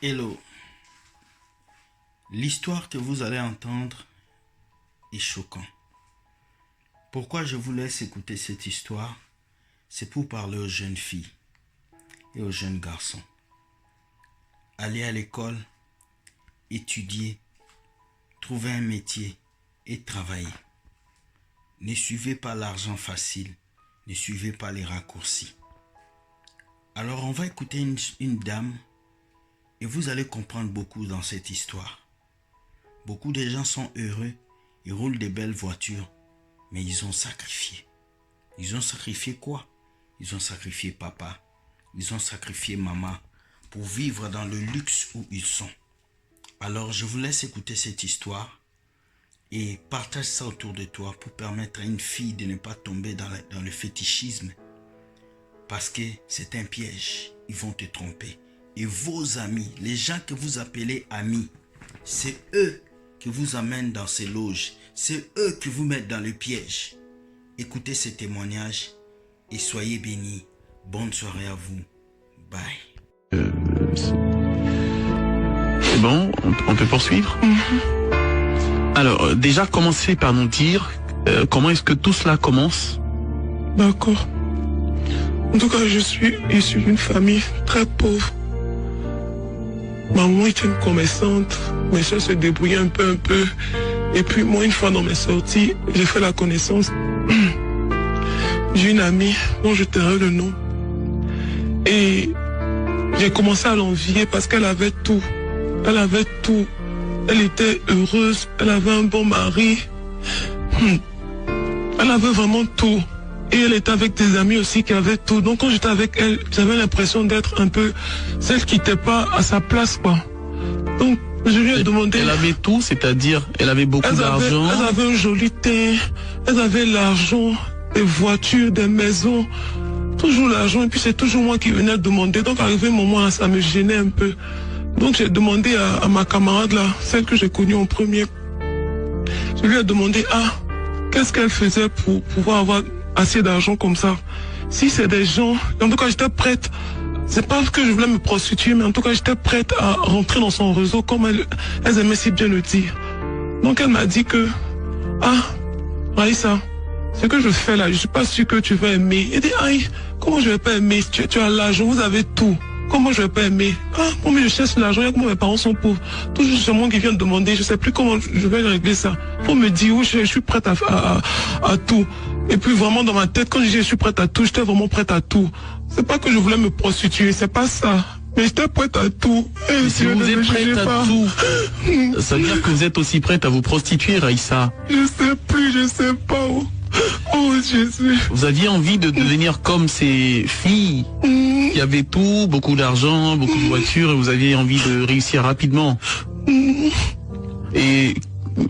Hello. L'histoire que vous allez entendre est choquante. Pourquoi je vous laisse écouter cette histoire? C'est pour parler aux jeunes filles et aux jeunes garçons. Aller à l'école, étudier, trouver un métier et travailler. Ne suivez pas l'argent facile, ne suivez pas les raccourcis. Alors on va écouter une dame et vous allez comprendre beaucoup dans cette histoire. Beaucoup de gens sont heureux, ils roulent des belles voitures, mais ils ont sacrifié. Ils ont sacrifié quoi? Ils ont sacrifié papa, ils ont sacrifié maman pour vivre dans le luxe où ils sont. Alors je vous laisse écouter cette histoire et partage ça autour de toi pour permettre à une fille de ne pas tomber dans le fétichisme. Parce que c'est un piège, ils vont te tromper. Et vos amis, les gens que vous appelez amis, c'est eux qui vous amènent dans ces loges. C'est eux qui vous mettent dans le piège. Écoutez ces témoignages et soyez bénis. Bonne soirée à vous. Bye. C'est bon, on peut poursuivre. Alors, déjà, commencez par nous dire comment est-ce que tout cela commence. D'accord. En tout cas, je suis issu d'une famille très pauvre. Ma maman était une commerçante, mes soeurs se débrouillaient un peu. Et puis moi, une fois dans mes sorties, j'ai fait la connaissance d'une amie dont je tairai le nom. Et j'ai commencé à l'envier parce qu'elle avait tout. Elle avait tout. Elle était heureuse, elle avait un bon mari. Elle avait vraiment tout. Et elle était avec des amis aussi qui avaient tout. Donc quand j'étais avec elle, j'avais l'impression d'être un peu celle qui n'était pas à sa place, quoi. Donc je lui ai demandé... Elle avait tout, c'est-à-dire elle avait beaucoup d'argent. Elle avait un joli teint, elle avait l'argent, des voitures, des maisons, toujours l'argent. Et puis c'est toujours moi qui venais demander. Donc arrivé un moment là, ça me gênait un peu. Donc j'ai demandé à ma camarade là, celle que j'ai connue en premier. Je lui ai demandé, qu'est-ce qu'elle faisait pour pouvoir avoir assez d'argent comme ça. Si c'est des gens, en tout cas j'étais prête, c'est pas que je voulais me prostituer, mais en tout cas j'étais prête à rentrer dans son réseau comme elles aimaient si bien le dire. Donc elle m'a dit que, Raïssa, ce que je fais là, je suis pas sûre que tu vas aimer. Elle dit, comment je vais pas aimer? Tu as l'argent, vous avez tout. Comment je vais pas aimer? Moi mais je cherche l'argent, et comment mes parents sont pauvres. Toujours c'est moi qui viens de demander, je sais plus comment je vais régler ça. Faut me dire, oui, je suis prête à tout. Et puis vraiment dans ma tête, quand je dis je suis prête à tout, j'étais vraiment prête à tout. C'est pas que je voulais me prostituer, c'est pas ça. Mais j'étais prête à tout. Et si vous êtes prête à tout, ça veut dire que vous êtes aussi prête à vous prostituer, Raïssa? Je sais pas. Oh Jésus. Vous aviez envie de devenir comme ces filles qui avaient tout, beaucoup d'argent, beaucoup de voitures, et vous aviez envie de réussir rapidement. Et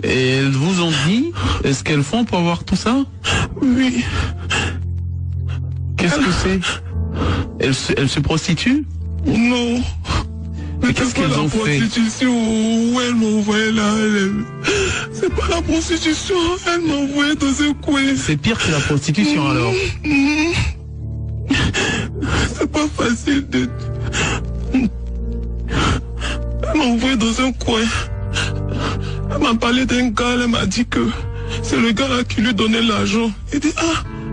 elles vous ont dit, est-ce qu'elles font pour avoir tout ça? Oui. Qu'est-ce que c'est? Elles se prostituent? Non. Mais qu'est-ce qu'elles ont fait? La prostitution, où elle m'envoyait là, c'est pas la prostitution, elle m'envoyait dans un coin. C'est pire que la prostitution alors? C'est pas facile de... Elle m'envoyait dans un coin. Elle m'a parlé d'un gars, elle m'a dit que c'est le gars là qui lui donnait l'argent. Il dit,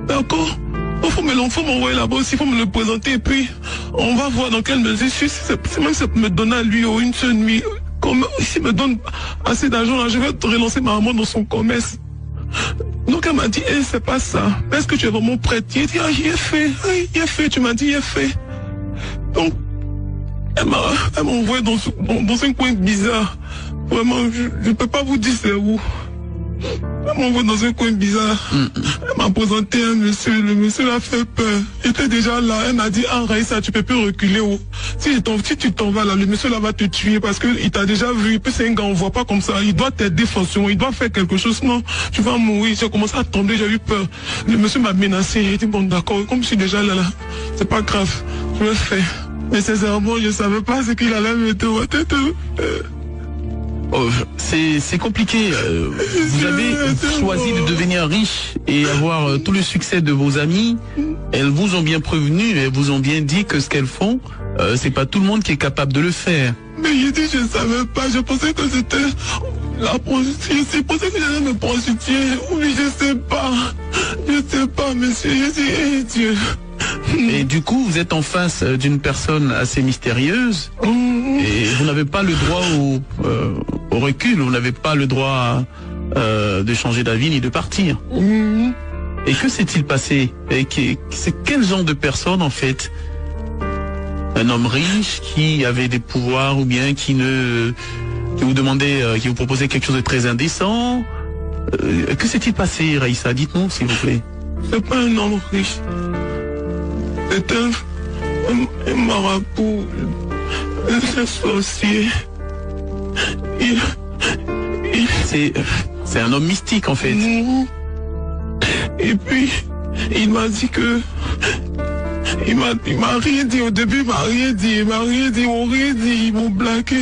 d'accord, il faut m'envoyer là-bas aussi, il faut me le présenter et puis on va voir dans quelle mesure, c'est même ça me donner à lui une seule nuit. Comme s'il me donne assez d'argent là, je vais relancer ma maman dans son commerce. Donc elle m'a dit, c'est pas ça. Est-ce que tu es vraiment prête? Il dit, il est fait, tu m'as dit, il est fait. Donc, elle m'a envoyé dans un coin bizarre. Vraiment, je ne peux pas vous dire c'est où. Elle m'a envoyé dans un coin bizarre. Elle m'a présenté un monsieur, le monsieur a fait peur. Il était déjà là, elle m'a dit, Raïssa, tu peux plus reculer. Si tu t'en vas là, le monsieur là va te tuer parce qu'il t'a déjà vu. Et puis c'est un gars, on voit pas comme ça. Il doit t'aider forcément, il doit faire quelque chose. Non, tu vas mourir. J'ai commencé à tomber, j'ai eu peur. Le monsieur m'a menacé. J'ai dit, bon d'accord, comme je suis déjà là, c'est pas grave, je le fais. Mais sincèrement, je savais pas ce qu'il allait me mettre dans ma tête. Oh, c'est compliqué. Vous avez choisi de devenir riche et avoir tout le succès de vos amis. Elles vous ont bien prévenu, elles vous ont bien dit que ce qu'elles font, c'est pas tout le monde qui est capable de le faire. Mais j'ai dit, je savais pas, je pensais que c'était la prostitution, je pensais que j'allais me prostituer. Oui, je sais pas, monsieur, j'ai dit, eh Dieu. Et du coup, vous êtes en face d'une personne assez mystérieuse et vous n'avez pas le droit au recul, vous n'avez pas le droit de changer d'avis ni de partir. Et que s'est-il passé? C'est quel genre de personne en fait? Un homme riche qui avait des pouvoirs ou bien qui vous demandait, qui vous proposait quelque chose de très indécent? Que s'est-il passé, Raïssa? Dites-nous s'il vous plaît. C'est pas un homme riche. C'est un marabout, un sorcier. C'est un homme mystique en fait. Et puis, il m'a dit que... Il m'a rien dit au début, il m'a rien dit, ils m'ont blagué.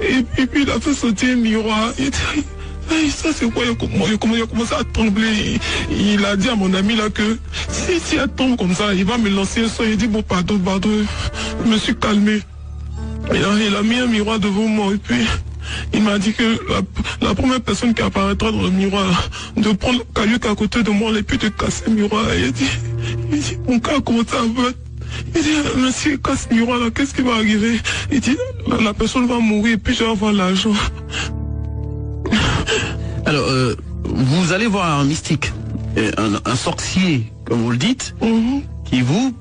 Et puis il a fait sauter un miroir. Il dit, hey, ça c'est quoi? Il a commencé à trembler. Il a dit à mon ami là que si elle tombe comme ça, il va me lancer un son. Il dit bon pardon, je me suis calmé. Il a mis un miroir devant moi et puis il m'a dit que la première personne qui apparaîtra dans le miroir, de prendre le caillou à côté de moi et puis de casser le miroir. Il dit mon cas comment ça va? Il dit monsieur, casse le miroir là, qu'est-ce qui va arriver? Il dit la personne va mourir et puis je vais avoir l'argent. Alors, vous allez voir un mystique, un sorcier, comme vous le dites, qui vous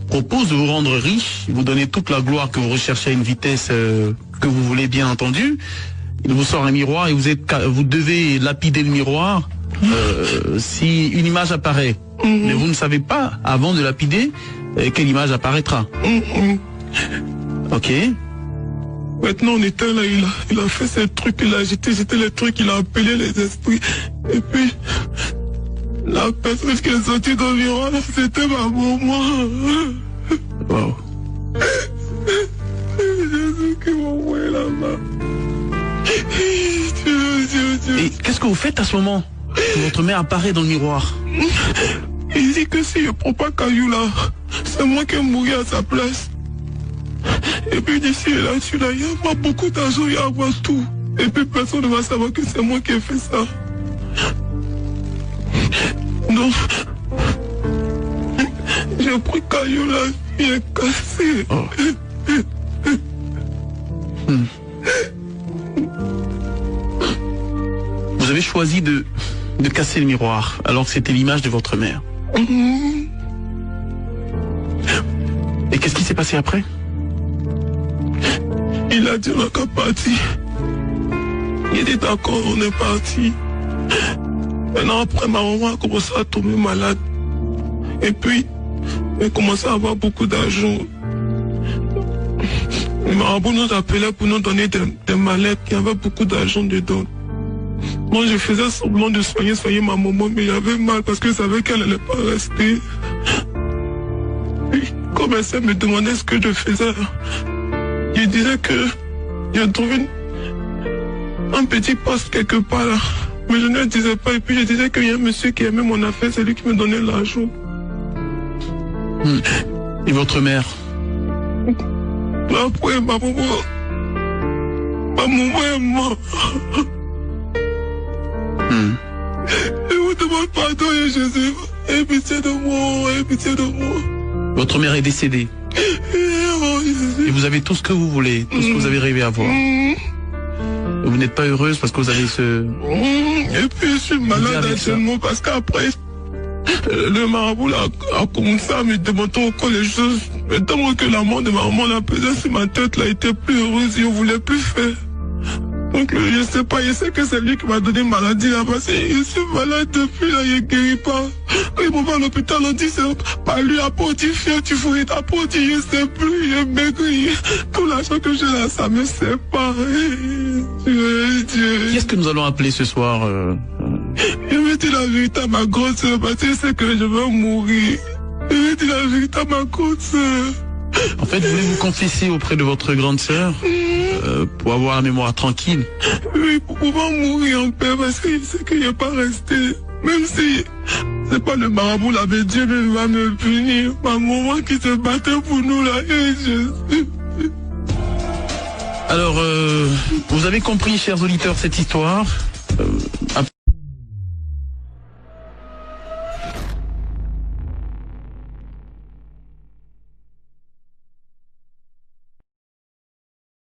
propose de vous rendre riche, vous donner toute la gloire que vous recherchez à une vitesse que vous voulez, bien entendu. Il vous sort un miroir et vous devez lapider le miroir si une image apparaît. Mais vous ne savez pas, avant de lapider, quelle image apparaîtra. Ok. Maintenant on était là, il a fait ces trucs, il a jeté les trucs, il a appelé les esprits. Et puis, la personne qui est sortie dans le miroir, c'était ma maman. Wow. Jésus qui m'a envoyé là-bas. Dieu. Et qu'est-ce que vous faites à ce moment? Votre mère apparaît dans le miroir. Il dit que si je prends pas caillou là, c'est moi qui vais mourir à sa place. Et puis d'ici et là, il y a beaucoup d'argent, il y a avoir tout. Et puis personne ne va savoir que c'est moi qui ai fait ça. Donc, j'ai pris caillou là, il est cassé. Oh. Vous avez choisi de casser le miroir alors que c'était l'image de votre mère. Et qu'est-ce qui s'est passé après? Il a dit on n'a qu'à partir. Il dit d'accord, on est parti. Maintenant après ma maman a commencé à tomber malade. Et puis, elle a commencé à avoir beaucoup d'argent. Les marabouts nous appelaient pour nous donner des mallettes. Il y avait beaucoup d'argent dedans. Moi je faisais semblant de soigner ma maman, mais il avait mal parce que je savais qu'elle n'allait pas rester. Puis, comme elle me demandait ce que je faisais, je disais que j'ai trouvé un petit poste quelque part là. Mais je ne le disais pas. Et puis je disais qu'il y a un monsieur qui aimait mon affaire, c'est lui qui me donnait l'argent. Et votre mère? Après, ma maman est morte. Je vous demande pardon, Jésus. Aie pitié de moi. Votre mère est décédée. Et vous avez tout ce que vous voulez, tout ce que vous avez rêvé à voir. Vous n'êtes pas heureuse parce que vous avez ce... Et puis je suis malade actuellement parce qu'après, le marabout a commencé à me demander encore les choses. Mais tant que la mort de ma maman l'a pesé sur ma tête, là, était plus heureuse, je ne voulais plus faire. Donc je sais pas, je sais que c'est lui qui m'a donné une maladie là, parce que je suis malade depuis là, je ne guéris pas. Quand ils m'ont à l'hôpital, on dit c'est pas lui, après on dit fier, tu fouilles, après on dit je sais plus, je maigris. Tout l'argent que j'ai là, ça me sépare. Dieu. Qui est-ce que nous allons appeler ce soir Je me dis la vérité à ma grande sœur, parce que je sais que je vais mourir. Je me dis la vérité à ma grande sœur. En fait, vous voulez vous confesser auprès de votre grande sœur pour avoir la mémoire tranquille. Oui, pour pouvoir mourir en paix, parce que je sais qu'il n'est pas resté. Même si c'est pas le marabout, l'abbé Dieu, mais il va me punir. Ma maman qui se battait pour nous là, et Alors, vous avez compris, chers auditeurs, cette histoire.